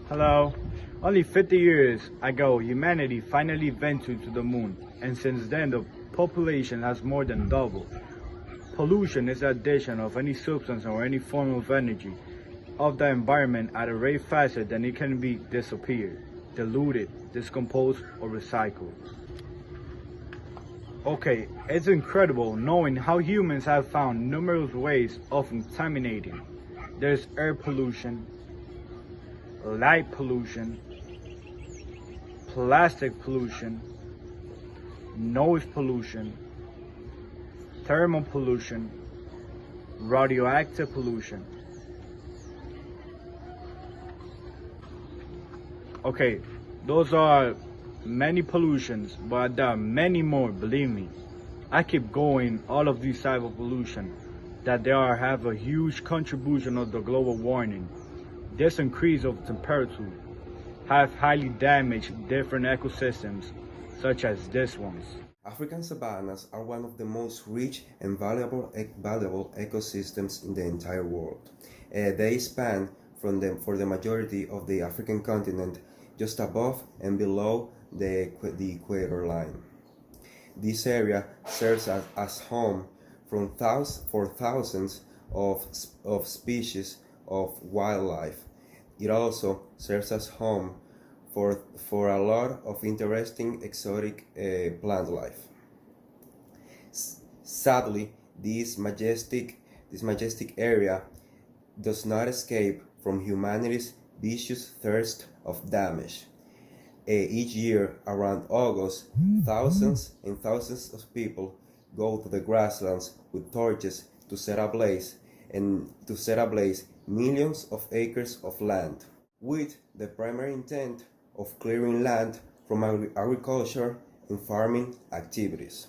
Hello. Only 50 years ago, humanity finally ventured to the moon, and since then the population has more than doubled. Pollution is the addition of any substance or any form of energy of the environment at a rate faster than it can be disappeared, diluted, discomposed, or recycled. Okay, it's incredible knowing how humans have found numerous ways of contaminating. There's air pollution, light pollution, plastic pollution, noise pollution, thermal pollution, radioactive pollution. Okay, those are many pollutions, but there are many more, believe me. I keep going all of these type of pollution that they are have a huge contribution of the global warming. This increase of temperature have highly damaged different ecosystems, such as this ones. African savannas are one of the most rich and valuable ecosystems in the entire world. They span for the majority of the African continent just above and below the equator line. This area serves as home for thousands of species of wildlife. It also serves as home for a lot of interesting exotic plant life. Sadly, this majestic area does not escape from humanity's vicious thirst of damage. Each year, around August, thousands and thousands of people go to the grasslands with torches to set ablaze millions of acres of land, with the primary intent of clearing land from agriculture and farming activities.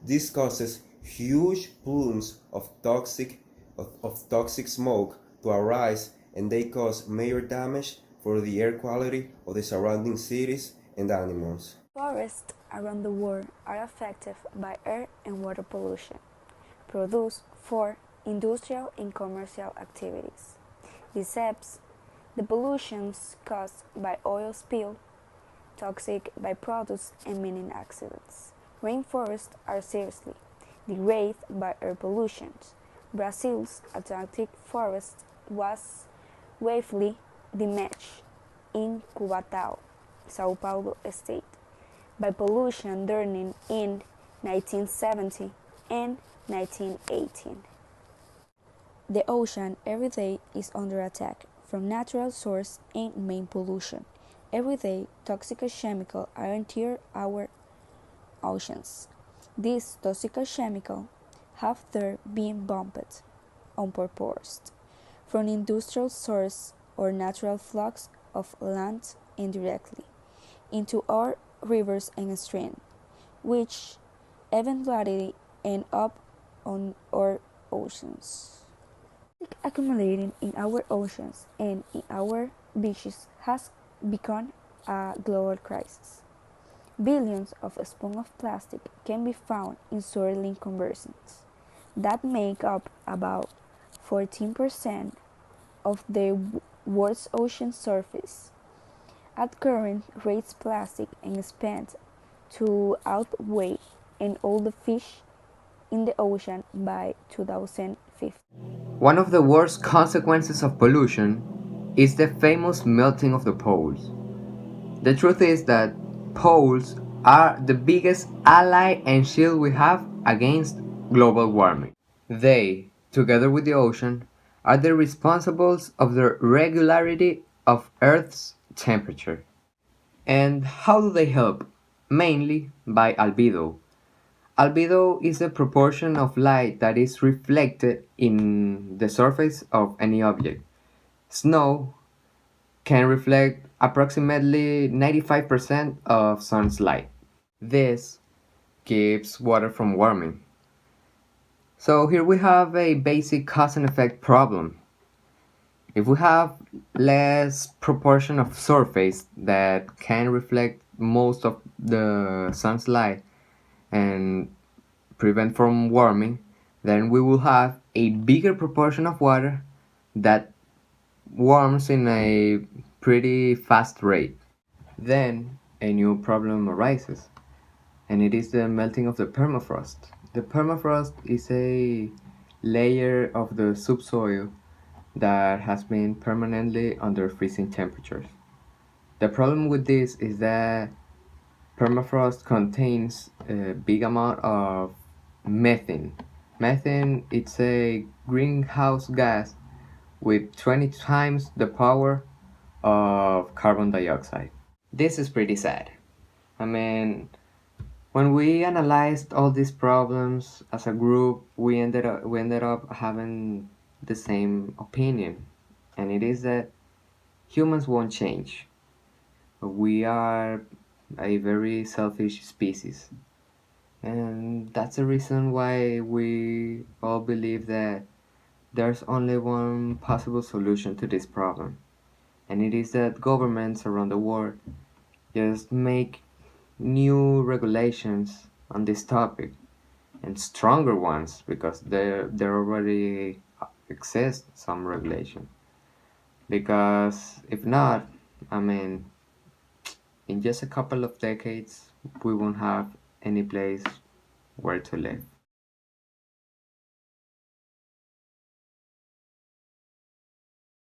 This causes huge plumes of toxic smoke to arise, and they cause major damage for the air quality of the surrounding cities and animals. Forests around the world are affected by air and water pollution produced for industrial and commercial activities. Besides, the pollutions caused by oil spill, toxic byproducts, and mining accidents. Rainforests are seriously degraded by air pollution. Brazil's Atlantic forest was gravely damaged in Cubatão, São Paulo state, by pollution during in 1970 and 1918. The ocean every day is under attack from natural source and main pollution. Every day, toxic chemicals are entering our oceans. These toxic chemicals have there been bumped on purpose from industrial source or natural flux of land indirectly into our rivers and streams, which eventually end up on our oceans. Accumulating in our oceans and in our beaches has become a global crisis. Billions of spoons of plastic can be found in soil conversions that make up about 14% of the world's ocean surface. At current rates, plastic is spent to outweigh and all the fish in the ocean by 2050. One of the worst consequences of pollution is the famous melting of the poles. The truth is that poles are the biggest ally and shield we have against global warming. They, together with the ocean, are the responsibles of the regularity of Earth's temperature. And how do they help? Mainly by albedo. Albedo is the proportion of light that is reflected in the surface of any object. Snow can reflect approximately 95% of sun's light. This keeps water from warming. So here we have a basic cause and effect problem. If we have less proportion of surface that can reflect most of the sun's light and prevent from warming, then we will have a bigger proportion of water that warms in a pretty fast rate. Then a new problem arises, and it is the melting of the permafrost. The permafrost is a layer of the subsoil that has been permanently under freezing temperatures. The problem with this is that permafrost contains a big amount of methane. Methane it's a greenhouse gas with 20 times the power of carbon dioxide. This is pretty sad. I mean, when we analyzed all these problems as a group, we ended up having the same opinion, and it is that humans won't change. We are a very selfish species, and that's the reason why we all believe that there's only one possible solution to this problem, and it is that governments around the world just make new regulations on this topic, and stronger ones, because there already exist some regulation. Because if not, I mean, in just a couple of decades we won't have any place where to live.